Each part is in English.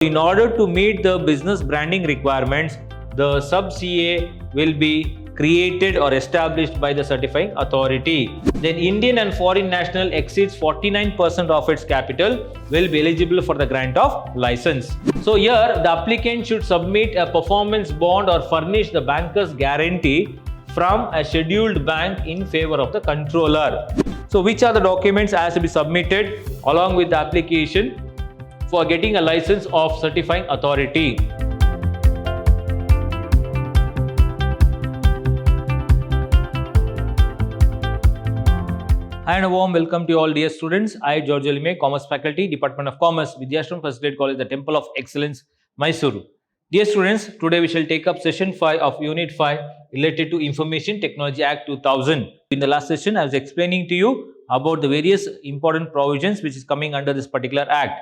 In order to meet the business branding requirements, the sub-CA will be created or established by the certifying authority. Then Indian and foreign national exceeds 49% of its capital will be eligible for the grant of license. So here the applicant should submit a performance bond or furnish the banker's guarantee from a scheduled bank in favor of the controller. So which are the documents has to be submitted along with the application for getting a license of certifying authority? And a warm welcome to all dear students. I, George Elime, Commerce Faculty, Department of Commerce, Vidyashram First Grade College, the Temple of Excellence, Mysuru. Dear students, today we shall take up session 5 of Unit 5 related to Information Technology Act 2000. In the last session, I was explaining to you about the various important provisions which is coming under this particular act.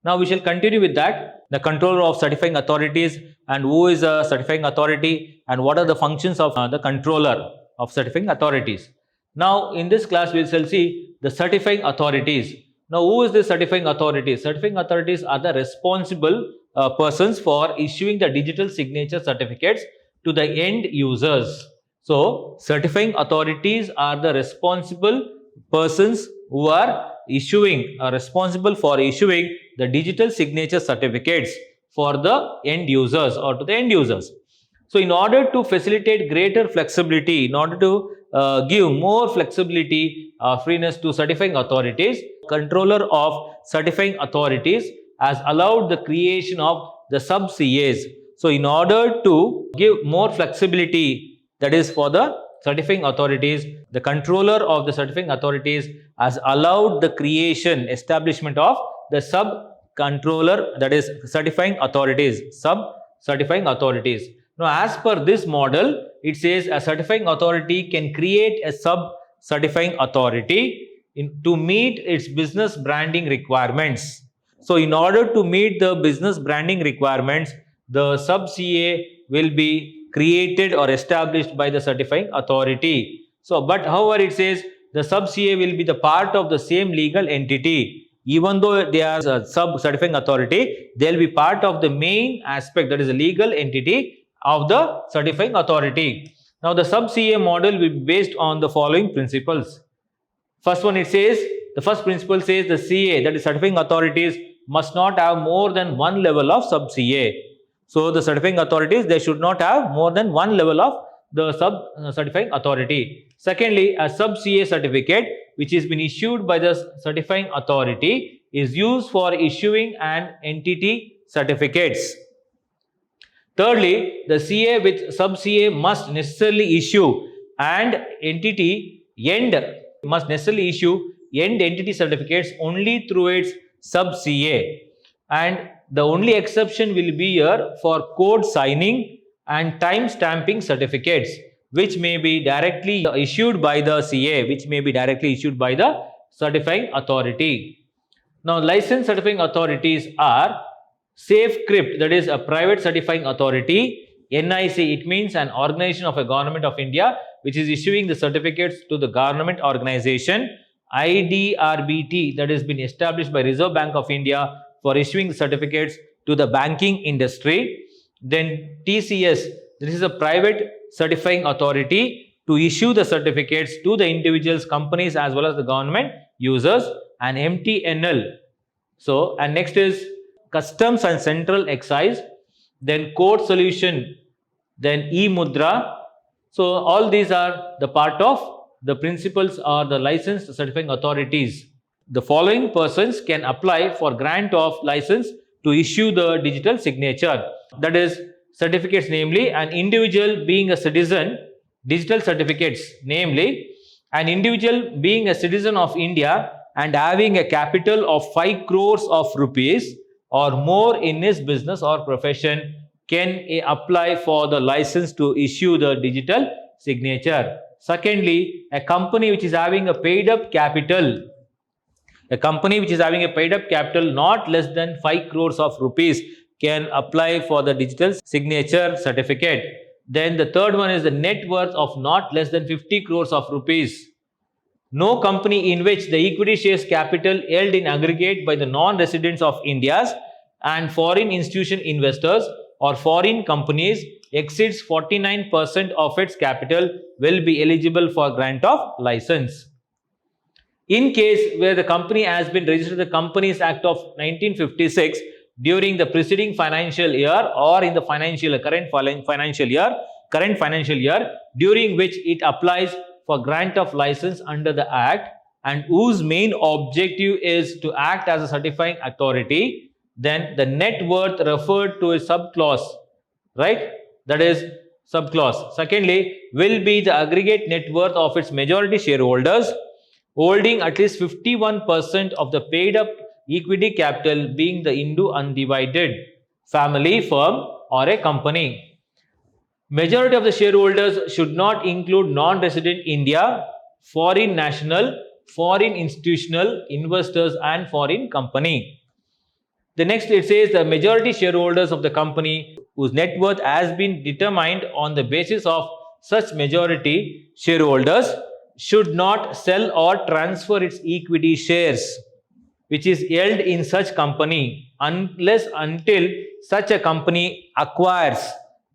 Now we shall continue with that, the controller of certifying authorities and who is a certifying authority and what are the functions of the controller of certifying authorities. Now in this class we shall see the certifying authorities. Now who is the certifying authorities? Certifying authorities are the responsible persons for issuing the digital signature certificates to the end users. So certifying authorities are the responsible persons who are responsible for issuing the digital signature certificates for the end users or to the end users. So in order to facilitate greater flexibility, in order to give more flexibility, freeness to certifying authorities, controller of certifying authorities has allowed the creation of the sub-CAs. So in order to give more flexibility, that is for the certifying authorities, the controller of the certifying authorities has allowed the establishment of the sub-controller, that is certifying authorities, sub-certifying authorities. Now as per this model, it says a certifying authority can create a sub-certifying authority to meet its business branding requirements. So in order to meet the business branding requirements, the sub-CA will be created or established by the certifying authority. So, but however it says the sub-CA will be the part of the same legal entity. Even though they are a sub-certifying authority, they will be part of the main aspect, that is the legal entity of the certifying authority. Now the sub-CA model will be based on the following principles. First one, it says, the first principle says the CA, that is certifying authorities, must not have more than one level of sub-CA. So the certifying authorities, they should not have more than one level of the certifying authority. Secondly, a sub-CA certificate which has been issued by the certifying authority is used for issuing an entity certificates. Thirdly, the CA with sub-CA must necessarily issue end entity certificates only through its sub-CA, and the only exception will be here for code signing and time stamping certificates, which may be directly issued by the CA, which may be directly issued by the certifying authority. Now licensed certifying authorities are SafeCrypt, that is a private certifying authority. NIC, it means an organization of a government of India which is issuing the certificates to the government organization. IDRBT, that has been established by Reserve Bank of India for issuing the certificates to the banking industry. Then TCS, this is a private certifying authority to issue the certificates to the individuals, companies as well as the government users. And MTNL. So, and next is Customs and Central Excise, then Code Solution, then eMudra. So all these are the part of the principles or the licensed certifying authorities. The following persons can apply for grant of license to issue the digital signature, that is certificates, namely an individual being a citizen, digital certificates, namely an individual being a citizen of India and having a capital of 5 crores of rupees or more in his business or profession can apply for the license to issue the digital signature. Secondly, a company which is having a paid up capital, not less than 5 crores of rupees can apply for the digital signature certificate. Then the third one is the net worth of not less than 50 crores of rupees. No company in which the equity shares capital held in aggregate by the non-residents of India and foreign institution investors or foreign companies exceeds 49% of its capital will be eligible for grant of license. In case where the company has been registered in the Companies Act of 1956 during the preceding financial year or in the current financial year during which it applies for grant of license under the Act and whose main objective is to act as a certifying authority, then the net worth referred to is subclause, right? That is subclause. Secondly, will be the aggregate net worth of its majority shareholders holding at least 51% of the paid up equity capital being the Hindu undivided family, firm or a company. Majority of the shareholders should not include non-resident India, foreign national, foreign institutional investors and foreign company. The next it says the majority shareholders of the company whose net worth has been determined on the basis of such majority shareholders should not sell or transfer its equity shares which is held in such company unless until such a company acquires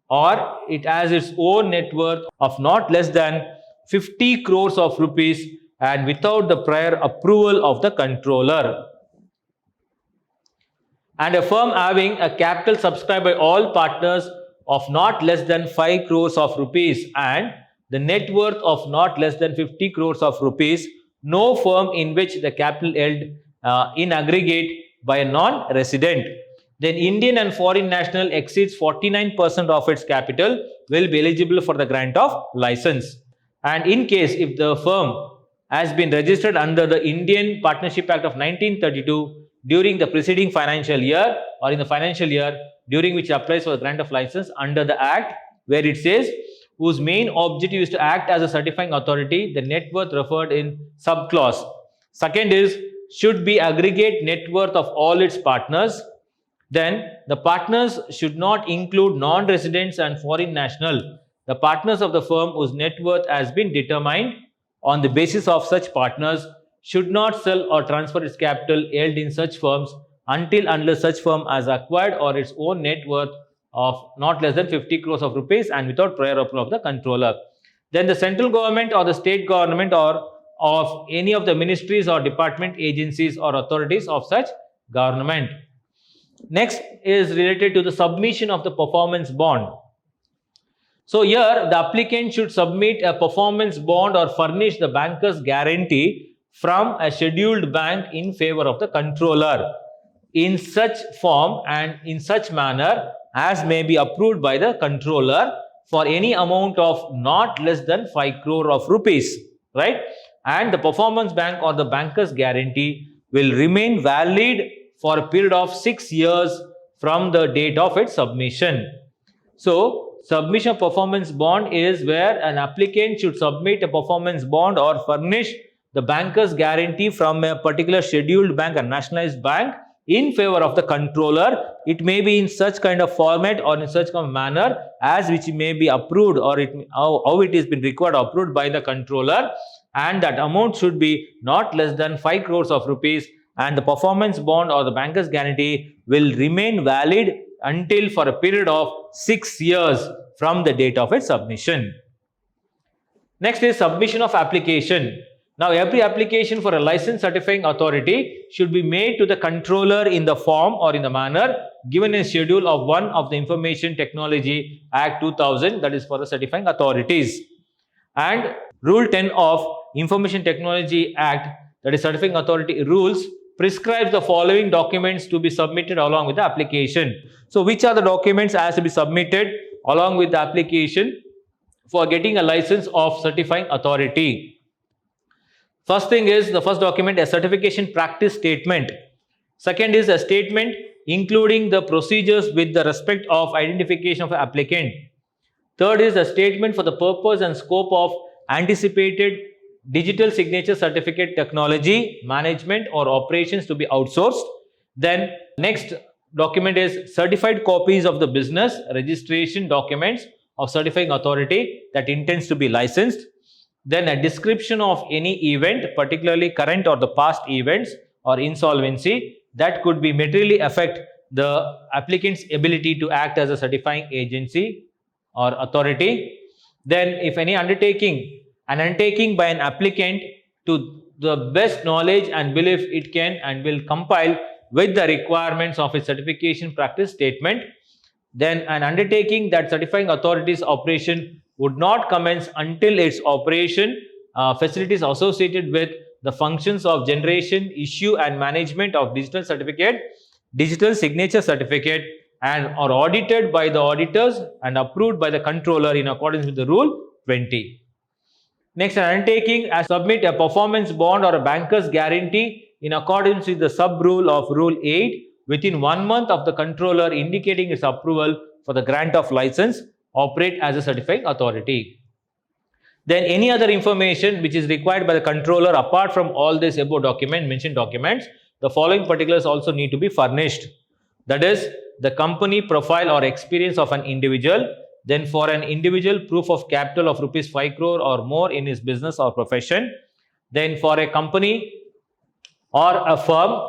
or it has its own net worth of not less than 50 crores of rupees and without the prior approval of the controller. And a firm having a capital subscribed by all partners of not less than 5 crores of rupees and the net worth of not less than 50 crores of rupees, no firm in which the capital held in aggregate by a non-resident, then Indian and foreign national exceeds 49% of its capital will be eligible for the grant of license. And in case if the firm has been registered under the Indian Partnership Act of 1932 during the preceding financial year or in the financial year during which it applies for the grant of license under the Act where it says whose main objective is to act as a certifying authority, the net worth referred in subclause. Second is should be aggregate net worth of all its partners. Then the partners should not include non-residents and foreign national. The partners of the firm whose net worth has been determined on the basis of such partners should not sell or transfer its capital held in such firms unless such firm has acquired or its own net worth of not less than 50 crores of rupees and without prior approval of the controller. Then the central government or the state government or of any of the ministries or department agencies or authorities of such government. Next is related to the submission of the performance bond. So here the applicant should submit a performance bond or furnish the banker's guarantee from a scheduled bank in favor of the controller in such form and in such manner as may be approved by the controller for any amount of not less than 5 crore of rupees, right? And the performance bank or the banker's guarantee will remain valid for a period of 6 years from the date of its submission. So, submission of performance bond is where an applicant should submit a performance bond or furnish the banker's guarantee from a particular scheduled bank and nationalized bank in favor of the controller. It may be in such kind of format or in such kind of manner as which may be approved or how it has been required or approved by the controller, and that amount should be not less than 5 crores of rupees, and the performance bond or the banker's guarantee will remain valid until for a period of 6 years from the date of its submission. Next is submission of application. Now, every application for a license certifying authority should be made to the controller in the form or in the manner given in Schedule of 1 of the Information Technology Act 2000, that is for the certifying authorities. And Rule 10 of Information Technology Act, that is certifying authority rules, prescribes the following documents to be submitted along with the application. So, which are the documents as to be submitted along with the application for getting a license of certifying authority? First thing is the first document, a certification practice statement. Second is a statement including the procedures with the respect of identification of applicant. Third is a statement for the purpose and scope of anticipated digital signature certificate technology, management or operations to be outsourced. Then next document is certified copies of the business registration documents of certifying authority that intends to be licensed. Then a description of any event, particularly current or the past events or insolvency that could be materially affect the applicant's ability to act as a certifying agency or authority. Then if an undertaking by an applicant to the best knowledge and belief it can and will compile with the requirements of a certification practice statement, then an undertaking that certifying authority's operation would not commence until its operation facilities associated with the functions of generation, issue and management of digital certificate, digital signature certificate, and are audited by the auditors and approved by the controller in accordance with the rule 20. Next, an undertaking as submit a performance bond or a banker's guarantee in accordance with the sub rule of rule 8 within 1 month of the controller indicating its approval for the grant of license operate as a certifying authority. Then any other information which is required by the controller apart from all this above mentioned documents, the following particulars also need to be furnished. That is, the company profile or experience of an individual. Then for an individual, proof of capital of rupees 5 crore or more in his business or profession. Then for a company or a firm,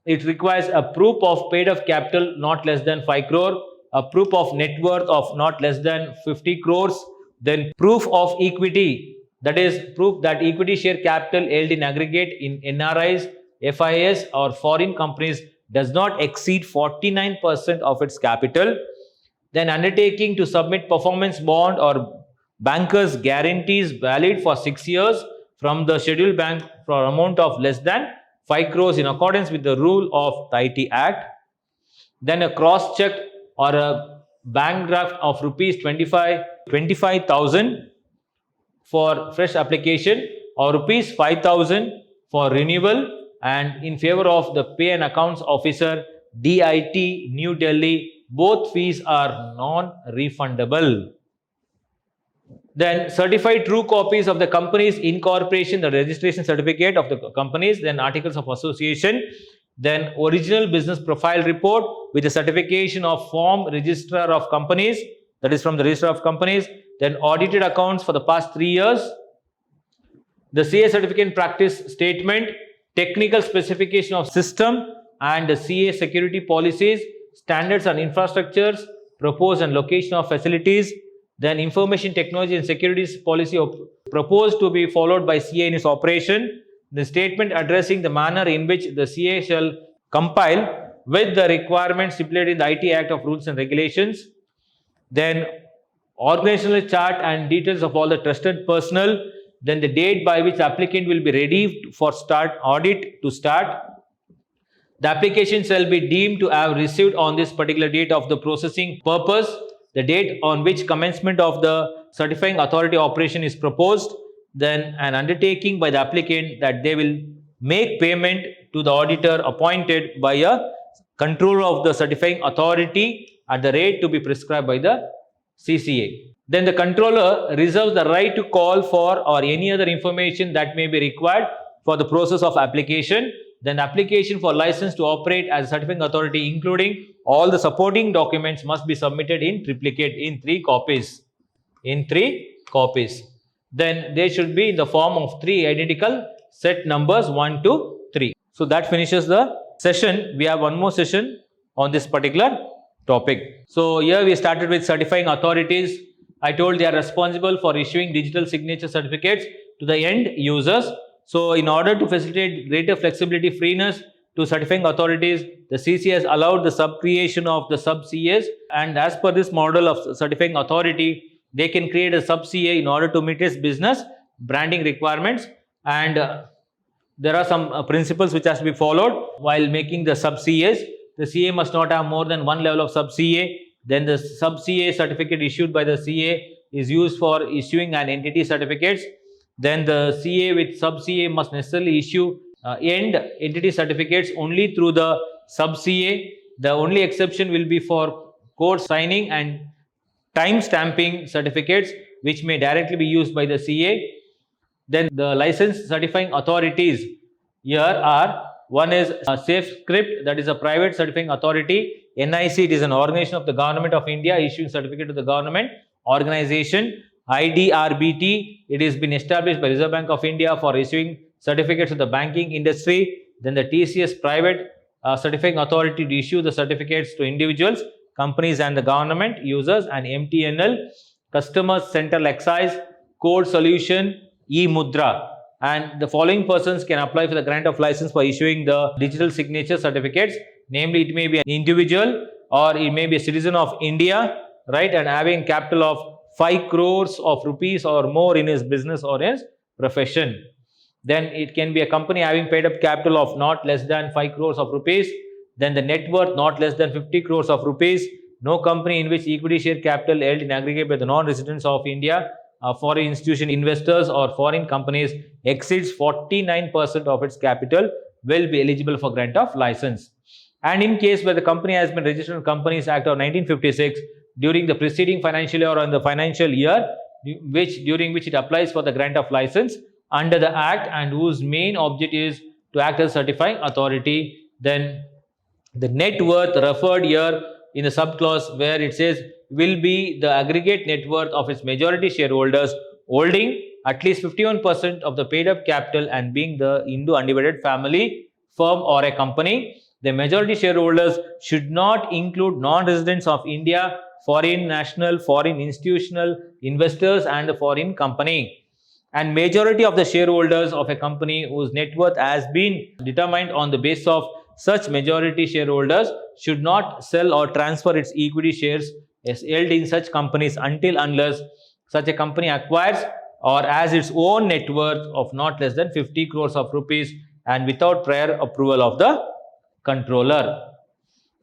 it requires a proof of paid up capital not less than 5 crore, a proof of net worth of not less than 50 crores, then proof of equity, that is proof that equity share capital held in aggregate in NRIs, FIS or foreign companies does not exceed 49% of its capital. Then undertaking to submit performance bond or banker's guarantees valid for 6 years from the scheduled bank for amount of less than 5 crores in accordance with the rule of the IT Act. Then a cross check or a bank draft of rupees 25,000 for fresh application or rupees 5,000 for renewal and in favor of the pay and accounts officer, DIT, New Delhi. Both fees are non-refundable. Then certified true copies of the company's incorporation, the registration certificate of the companies, then articles of association, then original business profile report with the certification of form registrar of companies, that is from the register of companies, then audited accounts for the past 3 years, the CA certificate practice statement, technical specification of system and the CA security policies, standards and infrastructures, proposed and location of facilities, then information technology and securities policy proposed to be followed by CA in its operation, the statement addressing the manner in which the CA shall compile with the requirements stipulated in the IT Act of Rules and Regulations, then organizational chart and details of all the trusted personnel, then the date by which the applicant will be ready for audit to start. The application shall be deemed to have received on this particular date of the processing purpose, the date on which commencement of the certifying authority operation is proposed, then an undertaking by the applicant that they will make payment to the auditor appointed by a controller of the certifying authority at the rate to be prescribed by the CCA. Then the controller reserves the right to call for or any other information that may be required for the process of application. Then application for license to operate as a certifying authority, including all the supporting documents, must be submitted in triplicate in 3 copies. Then they should be in the form of 3 identical set numbers 1 to 3. So that finishes the session. We have one more session on this particular topic. So here we started with certifying authorities. I told they are responsible for issuing digital signature certificates to the end users. So in order to facilitate greater flexibility, freeness to certifying authorities, the CCA has allowed the sub-creation of the sub-CAs, and as per this model of certifying authority, they can create a sub-CA in order to meet its business branding requirements, and there are some principles which has to be followed while making the sub-CAs. The CA must not have more than 1 level of sub-CA. Then the sub-CA certificate issued by the CA is used for issuing an entity certificates. Then the CA with sub-CA must necessarily issue end entity certificates only through the sub-CA. The only exception will be for code signing and time stamping certificates, which may directly be used by the CA. Then the license certifying authorities here are, one is SafeScript, that is a private certifying authority. NIC, it is an organization of the Government of India issuing certificate to the government organization. IDRBT, it has been established by Reserve Bank of India for issuing certificates to the banking industry. Then the TCS private certifying authority to issue the certificates to individuals, companies and the government users, and MTNL, Customer Central Excise, Code Solution, e-Mudra. And the following persons can apply for the grant of license for issuing the digital signature certificates. Namely, it may be an individual or it may be a citizen of India, right, and having capital of 5 crores of rupees or more in his business or his profession. Then it can be a company having paid up capital of not less than 5 crores of rupees. Then the net worth not less than 50 crores of rupees. No company in which equity share capital held in aggregate by the non-residents of India, foreign institution investors or foreign companies exceeds 49% of its capital will be eligible for grant of license. And in case where the company has been registered in Companies Act of 1956 during the preceding financial year or in the financial year during which it applies for the grant of license under the act and whose main object is to act as certifying authority, then the net worth referred here in the subclause where it says will be the aggregate net worth of its majority shareholders holding at least 51% of the paid up capital and being the Hindu undivided family, firm or a company. The majority shareholders should not include non-residents of India, foreign national, foreign institutional investors and the foreign company. And majority of the shareholders of a company whose net worth has been determined on the basis of such majority shareholders should not sell or transfer its equity shares as held in such companies until unless such a company acquires or has its own net worth of not less than 50 crores of rupees and without prior approval of the controller.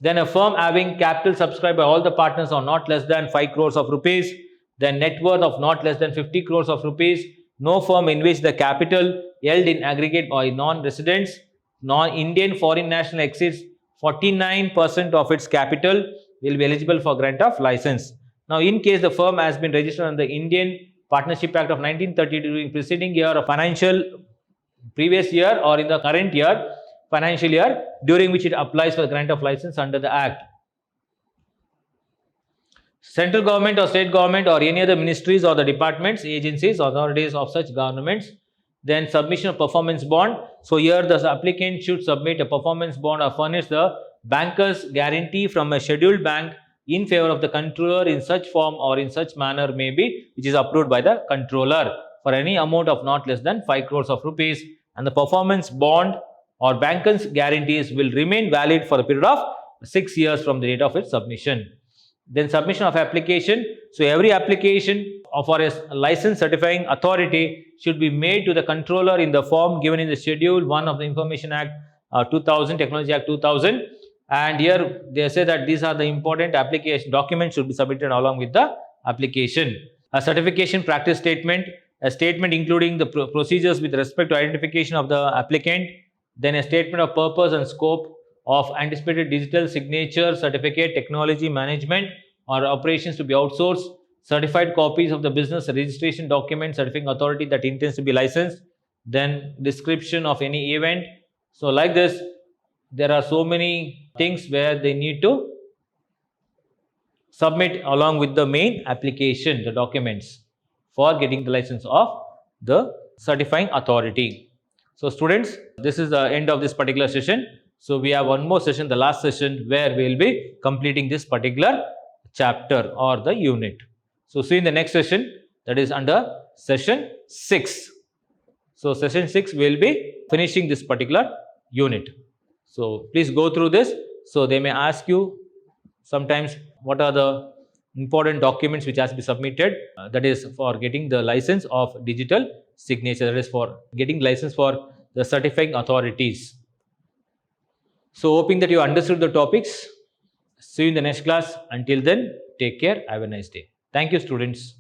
Then a firm having capital subscribed by all the partners or not less than 5 crores of rupees, then net worth of not less than 50 crores of rupees, no firm in which the capital held in aggregate by non-residents, non-Indian foreign national exceeds 49% of its capital will be eligible for grant of license. Now, in case the firm has been registered under the Indian Partnership Act of 1930 during preceding year or financial previous year or in the current year, financial year, during which it applies for the grant of license under the Act. Central government or state government or any other ministries or the departments, agencies, authorities of such governments, then submission of performance bond. So here the applicant should submit a performance bond or furnish the banker's guarantee from a scheduled bank in favor of the controller in such form or in such manner may be which is approved by the controller for any amount of not less than 5 crores of rupees, and the performance bond or banker's guarantees will remain valid for a period of 6 years from the date of its submission. Then submission of application. So every application for a license certifying authority should be made to the controller in the form given in the Schedule 1 of the Information Act 2000, Technology Act 2000. And here they say that these are the important application documents should be submitted along with the application. A certification practice statement, a statement including the procedures with respect to identification of the applicant, then a statement of purpose and scope of anticipated digital signature certificate technology management or operations to be outsourced, certified copies of the business registration document certifying authority that intends to be licensed, then description of any event. So like this, there are so many things where they need to submit along with the main application, the documents for getting the license of the certifying authority. So students, this is the end of this particular session. So we have one more session, the last session, where we will be completing this particular chapter or the unit. So see you in the next session, that is under session 6. So session 6 we will be finishing this particular unit. So please go through this. So they may ask you sometimes what are the important documents which has to be submitted, that is for getting the license of digital signature, that is for getting license for the certifying authorities. So hoping that you understood the topics. See you in the next class. Until then, take care. Have a nice day. Thank you, students.